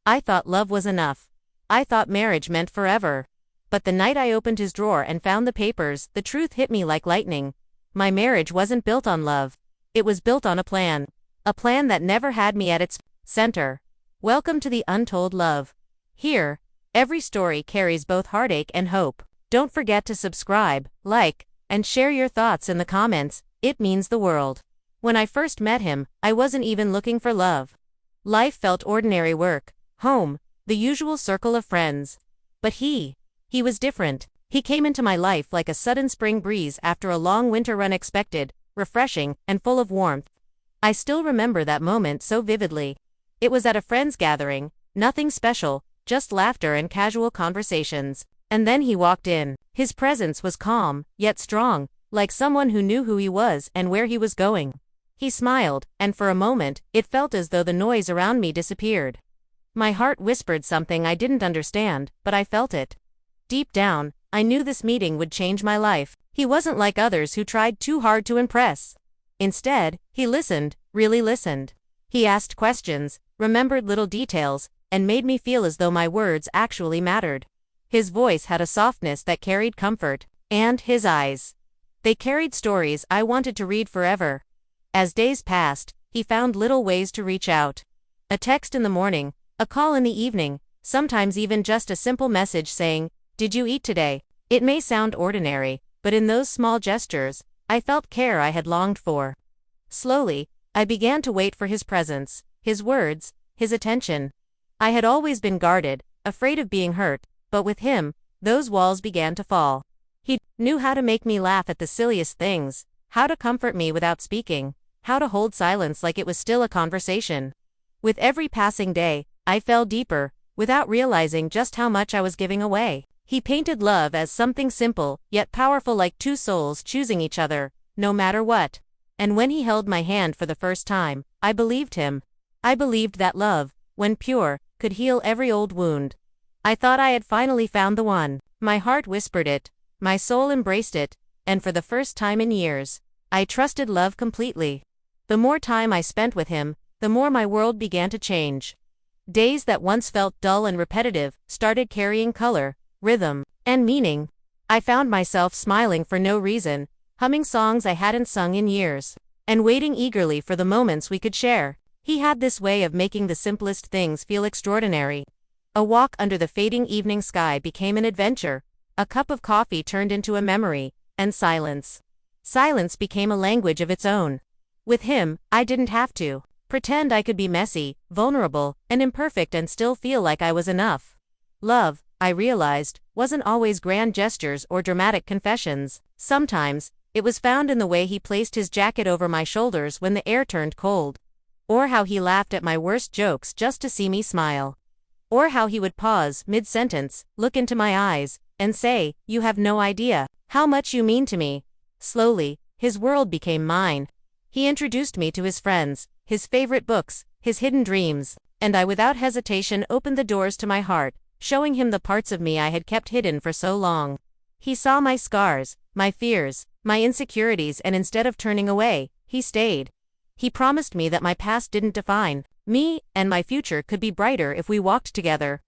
I thought love was enough. I thought marriage meant forever. But the night I opened his drawer and found the papers, the truth hit me like lightning. My marriage wasn't built on love. It was built on a plan. A plan that never had me at its center. Welcome to the Untold Love. Here, every story carries both heartache and hope. Don't forget to subscribe, like, and share your thoughts in the comments. It means the world. When I first met him, I wasn't even looking for love. Life felt ordinary: work, home, the usual circle of friends. But he was different. He came into my life like a sudden spring breeze after a long winter, unexpected, refreshing, and full of warmth. I still remember that moment so vividly. It was at a friend's gathering, nothing special, just laughter and casual conversations. And then he walked in. His presence was calm, yet strong, like someone who knew who he was and where he was going. He smiled, and for a moment, it felt as though the noise around me disappeared. My heart whispered something I didn't understand, but I felt it. Deep down, I knew this meeting would change my life. He wasn't like others who tried too hard to impress. Instead, he listened, really listened. He asked questions, remembered little details, and made me feel as though my words actually mattered. His voice had a softness that carried comfort, and his eyes. They carried stories I wanted to read forever. As days passed, he found little ways to reach out. A text in the morning, a call in the evening, sometimes even just a simple message saying, "Did you eat today?" It may sound ordinary, but in those small gestures, I felt care I had longed for. Slowly, I began to wait for his presence, his words, his attention. I had always been guarded, afraid of being hurt, but with him, those walls began to fall. He knew how to make me laugh at the silliest things, how to comfort me without speaking, how to hold silence like it was still a conversation. With every passing day, I fell deeper, without realizing just how much I was giving away. He painted love as something simple, yet powerful, like two souls choosing each other, no matter what. And when he held my hand for the first time, I believed him. I believed that love, when pure, could heal every old wound. I thought I had finally found the one. My heart whispered it, my soul embraced it, and for the first time in years, I trusted love completely. The more time I spent with him, the more my world began to change. Days that once felt dull and repetitive started carrying color, rhythm, and meaning. I found myself smiling for no reason, humming songs I hadn't sung in years, and waiting eagerly for the moments we could share. He had this way of making the simplest things feel extraordinary. A walk under the fading evening sky became an adventure, a cup of coffee turned into a memory, and silence. Silence became a language of its own. With him, I didn't have to pretend. I could be messy, vulnerable, and imperfect and still feel like I was enough. Love, I realized, wasn't always grand gestures or dramatic confessions. Sometimes, it was found in the way he placed his jacket over my shoulders when the air turned cold. Or how he laughed at my worst jokes just to see me smile. Or how he would pause mid-sentence, look into my eyes, and say, "You have no idea how much you mean to me." Slowly, his world became mine. He introduced me to his friends, his favorite books, his hidden dreams, and I without hesitation opened the doors to my heart, showing him the parts of me I had kept hidden for so long. He saw my scars, my fears, my insecurities, and instead of turning away, he stayed. He promised me that my past didn't define me, and my future could be brighter if we walked together.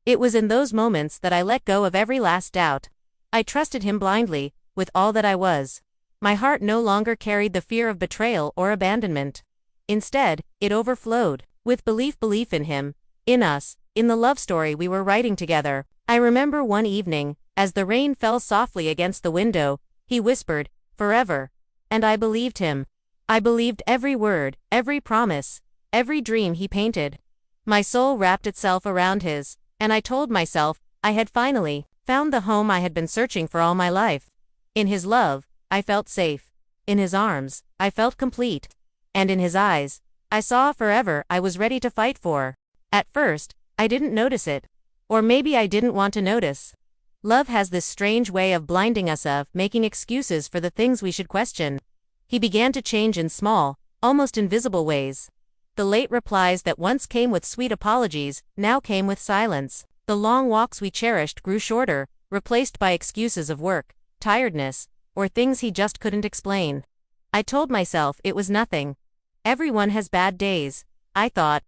It was in those moments that I let go of every last doubt. I trusted him blindly, with all that I was. My heart no longer carried the fear of betrayal or abandonment. Instead, it overflowed with belief in him, in us, in the love story we were writing together. I remember one evening, as the rain fell softly against the window, he whispered, "Forever." And I believed him. I believed every word, every promise, every dream he painted. My soul wrapped itself around his, and I told myself I had finally found the home I had been searching for all my life. In his love, I felt safe. In his arms, I felt complete. And in his eyes, I saw a forever I was ready to fight for. At first, I didn't notice it. Or maybe I didn't want to notice. Love has this strange way of blinding us, of making excuses for the things we should question. He began to change in small, almost invisible ways. The late replies that once came with sweet apologies now came with silence. The long walks we cherished grew shorter, replaced by excuses of work, tiredness, or things he just couldn't explain. I told myself it was nothing. Everyone has bad days, I thought.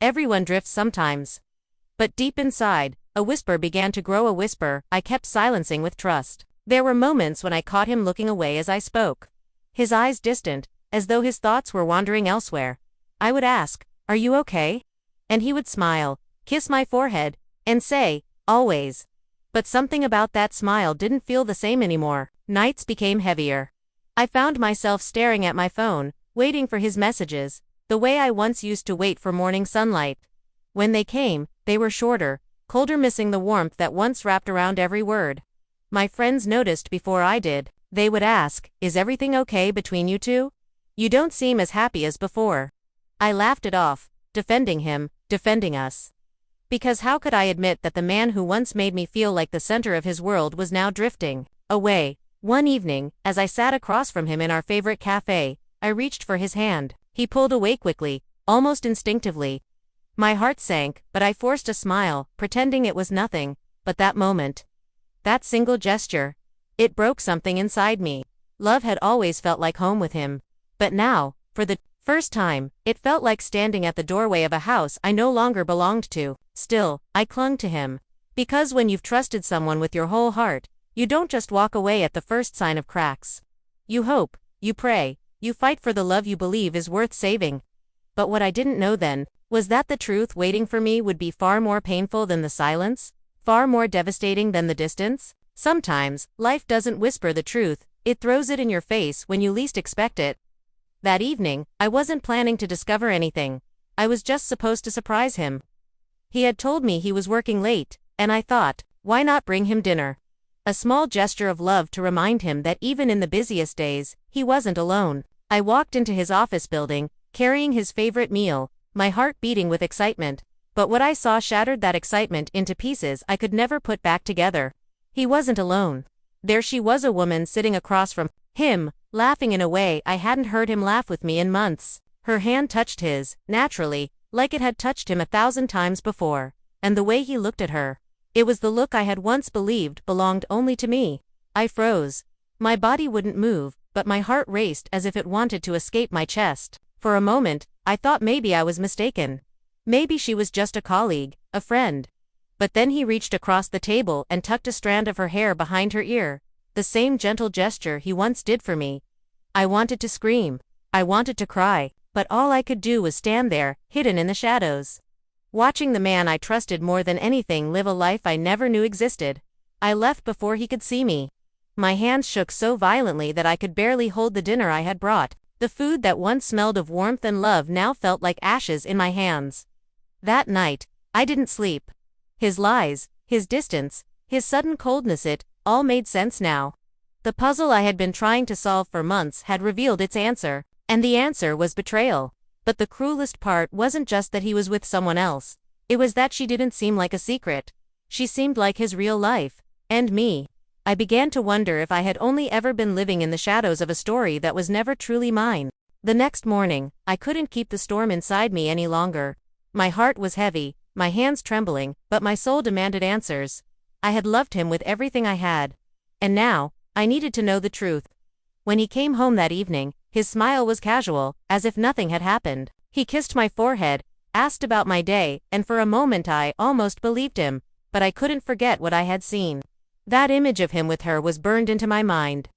Everyone drifts sometimes. But deep inside, a whisper began to grow, a whisper I kept silencing with trust. There were moments when I caught him looking away as I spoke. His eyes distant, as though his thoughts were wandering elsewhere. I would ask, "Are you okay?" And he would smile, kiss my forehead, and say, "Always." But something about that smile didn't feel the same anymore. Nights became heavier. I found myself staring at my phone, waiting for his messages, the way I once used to wait for morning sunlight. When they came, they were shorter, colder, missing the warmth that once wrapped around every word. My friends noticed before I did. They would ask, "Is everything okay between you two? You don't seem as happy as before." I laughed it off, defending him, defending us. Because how could I admit that the man who once made me feel like the center of his world was now drifting away? One evening, as I sat across from him in our favorite cafe, I reached for his hand. He pulled away quickly, almost instinctively. My heart sank, but I forced a smile, pretending it was nothing. But that moment, that single gesture, it broke something inside me. Love had always felt like home with him. But now, for the first time, it felt like standing at the doorway of a house I no longer belonged to. Still, I clung to him. Because when you've trusted someone with your whole heart, you don't just walk away at the first sign of cracks. You hope, you pray, you fight for the love you believe is worth saving. But what I didn't know then was that the truth waiting for me would be far more painful than the silence, far more devastating than the distance. Sometimes, life doesn't whisper the truth, it throws it in your face when you least expect it. That evening, I wasn't planning to discover anything. I was just supposed to surprise him. He had told me he was working late, and I thought, why not bring him dinner? A small gesture of love to remind him that even in the busiest days, he wasn't alone. I walked into his office building, carrying his favorite meal, my heart beating with excitement. But what I saw shattered that excitement into pieces I could never put back together. He wasn't alone. There she was, a woman sitting across from him, laughing in a way I hadn't heard him laugh with me in months. Her hand touched his, naturally, like it had touched him 1,000 times before. And the way he looked at her. It was the look I had once believed belonged only to me. I froze. My body wouldn't move, but my heart raced as if it wanted to escape my chest. For a moment, I thought maybe I was mistaken. Maybe she was just a colleague, a friend. But then he reached across the table and tucked a strand of her hair behind her ear. The same gentle gesture he once did for me. I wanted to scream. I wanted to cry. But all I could do was stand there, hidden in the shadows. Watching the man I trusted more than anything live a life I never knew existed. I left before he could see me. My hands shook so violently that I could barely hold the dinner I had brought. The food that once smelled of warmth and love now felt like ashes in my hands. That night, I didn't sleep. His lies, his distance, his sudden coldness, it all made sense now. The puzzle I had been trying to solve for months had revealed its answer. And the answer was betrayal. But the cruelest part wasn't just that he was with someone else. It was that she didn't seem like a secret. She seemed like his real life. And me. I began to wonder if I had only ever been living in the shadows of a story that was never truly mine. The next morning, I couldn't keep the storm inside me any longer. My heart was heavy, my hands trembling, but my soul demanded answers. I had loved him with everything I had. And now, I needed to know the truth. When he came home that evening, his smile was casual, as if nothing had happened. He kissed my forehead, asked about my day, and for a moment I almost believed him, but I couldn't forget what I had seen. That image of him with her was burned into my mind.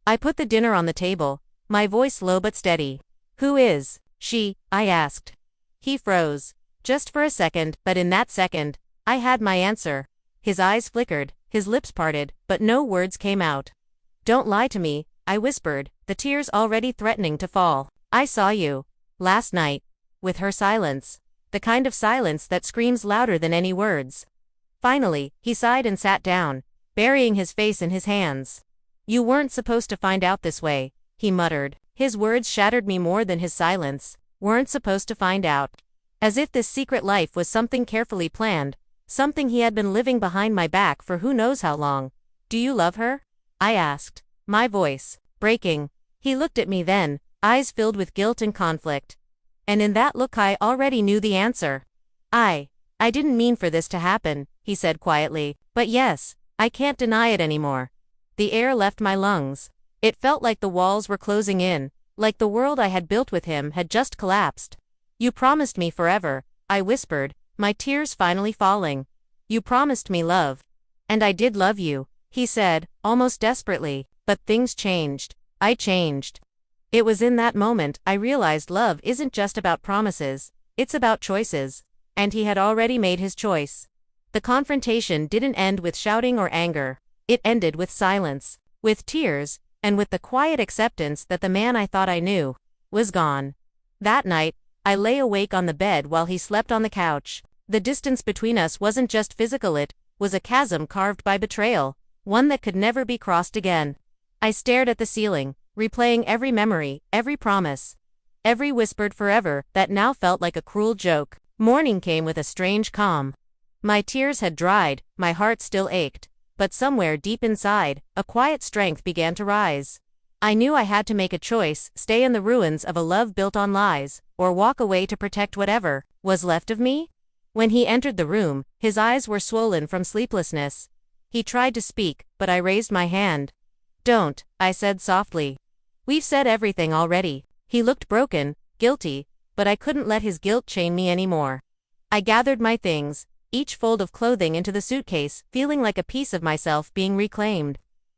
I put the dinner on the table, my voice low but steady. "Who is she?" I asked. He froze. Just for a second, but in that second, I had my answer. His eyes flickered, his lips parted, but no words came out. "Don't lie to me," I whispered, the tears already threatening to fall. "I saw you last night with her." Silence. The kind of silence that screams louder than any words. Finally, he sighed and sat down, burying his face in his hands. "You weren't supposed to find out this way," he muttered. His words shattered me more than his silence. Weren't supposed to find out. As if this secret life was something carefully planned, something he had been living behind my back for who knows how long. "Do you love her?" I asked, my voice breaking. He looked at me then, eyes filled with guilt and conflict. And in that look I already knew the answer. I didn't mean for this to happen," he said quietly, "but yes, I can't deny it anymore." The air left my lungs. It felt like the walls were closing in, like the world I had built with him had just collapsed. "You promised me forever," I whispered, my tears finally falling. "You promised me love. And I did love you," he said, almost desperately. But things changed. I changed. It was in that moment I realized love isn't just about promises, it's about choices. And he had already made his choice. The confrontation didn't end with shouting or anger. It ended with silence, with tears, and with the quiet acceptance that the man I thought I knew was gone. That night, I lay awake on the bed while he slept on the couch. The distance between us wasn't just physical, it was a chasm carved by betrayal, one that could never be crossed again. I stared at the ceiling, replaying every memory, every promise, every whispered forever that now felt like a cruel joke. Morning came with a strange calm. My tears had dried, my heart still ached, but somewhere deep inside, a quiet strength began to rise. I knew I had to make a choice, stay in the ruins of a love built on lies, or walk away to protect whatever was left of me. When he entered the room, his eyes were swollen from sleeplessness. He tried to speak, but I raised my hand. "Don't," I said softly. "We've said everything already." He looked broken, guilty, but I couldn't let his guilt chain me anymore. I gathered my things, each fold of clothing into the suitcase, feeling like a piece of myself being reclaimed.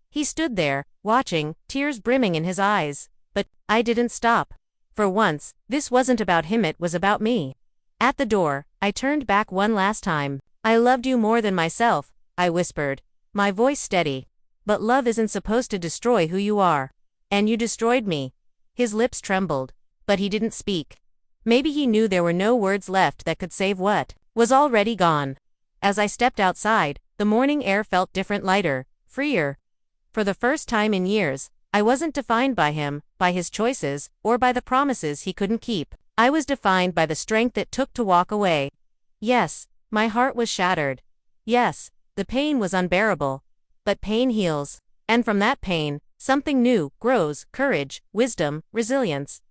He stood there, watching, tears brimming in his eyes. But I didn't stop. For once, this wasn't about him, it was about me. At the door, I turned back one last time. "I loved you more than myself," I whispered, my voice steady. "But love isn't supposed to destroy who you are. And you destroyed me." His lips trembled, but he didn't speak. Maybe he knew there were no words left that could save what was already gone. As I stepped outside, the morning air felt different, lighter, freer. For the first time in years, I wasn't defined by him, by his choices, or by the promises he couldn't keep. I was defined by the strength it took to walk away. Yes, my heart was shattered. Yes, the pain was unbearable. But pain heals. And from that pain, something new grows: courage, wisdom, resilience.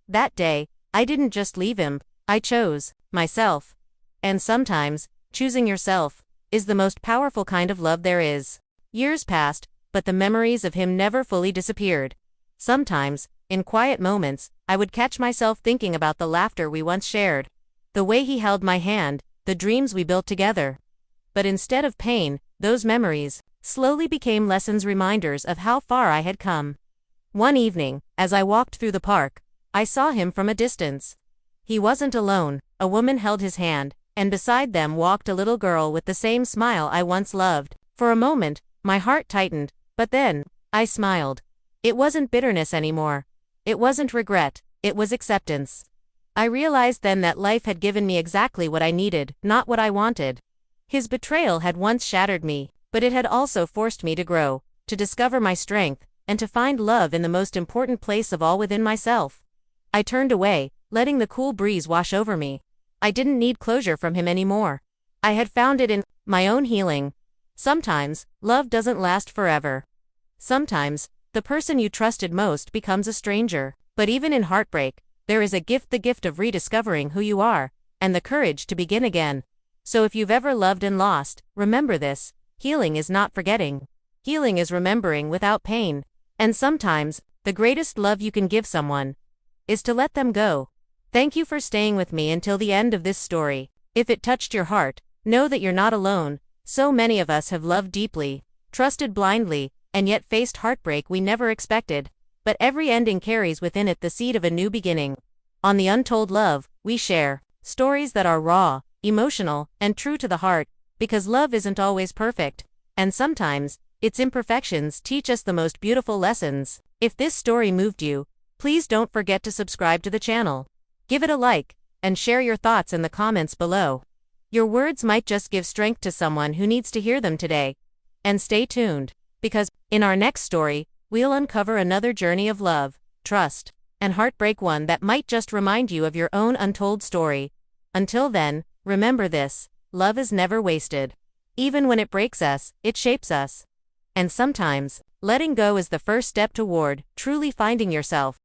That day, I didn't just leave him, I chose myself. And sometimes, choosing yourself is the most powerful kind of love there is. Years passed, but the memories of him never fully disappeared. Sometimes, in quiet moments, I would catch myself thinking about the laughter we once shared, the way he held my hand, the dreams we built together. But instead of pain, those memories slowly became lessons, reminders of how far I had come. One evening, as I walked through the park, I saw him from a distance. He wasn't alone. A woman held his hand, and beside them walked a little girl with the same smile I once loved. For a moment, my heart tightened, but then, I smiled. It wasn't bitterness anymore. It wasn't regret, it was acceptance. I realized then that life had given me exactly what I needed, not what I wanted. His betrayal had once shattered me, but it had also forced me to grow, to discover my strength, and to find love in the most important place of all, within myself. I turned away, letting the cool breeze wash over me. I didn't need closure from him anymore. I had found it in my own healing. Sometimes, love doesn't last forever. Sometimes, the person you trusted most becomes a stranger. But even in heartbreak, there is a gift, the gift of rediscovering who you are, and the courage to begin again. So if you've ever loved and lost, remember this: healing is not forgetting. Healing is remembering without pain. And sometimes, the greatest love you can give someone is to let them go. Thank you for staying with me until the end of this story. If it touched your heart, know that you're not alone. So many of us have loved deeply, trusted blindly, and yet faced heartbreak we never expected. But every ending carries within it the seed of a new beginning. On the Untold Love, we share stories that are raw, emotional, and true to the heart, because love isn't always perfect, and sometimes, its imperfections teach us the most beautiful lessons. If this story moved you, please don't forget to subscribe to the channel. Give it a like, and share your thoughts in the comments below. Your words might just give strength to someone who needs to hear them today. And stay tuned, because, in our next story, we'll uncover another journey of love, trust, and heartbreak, one that might just remind you of your own untold story. Until then, remember this: love is never wasted. Even when it breaks us, it shapes us. And sometimes, letting go is the first step toward truly finding yourself.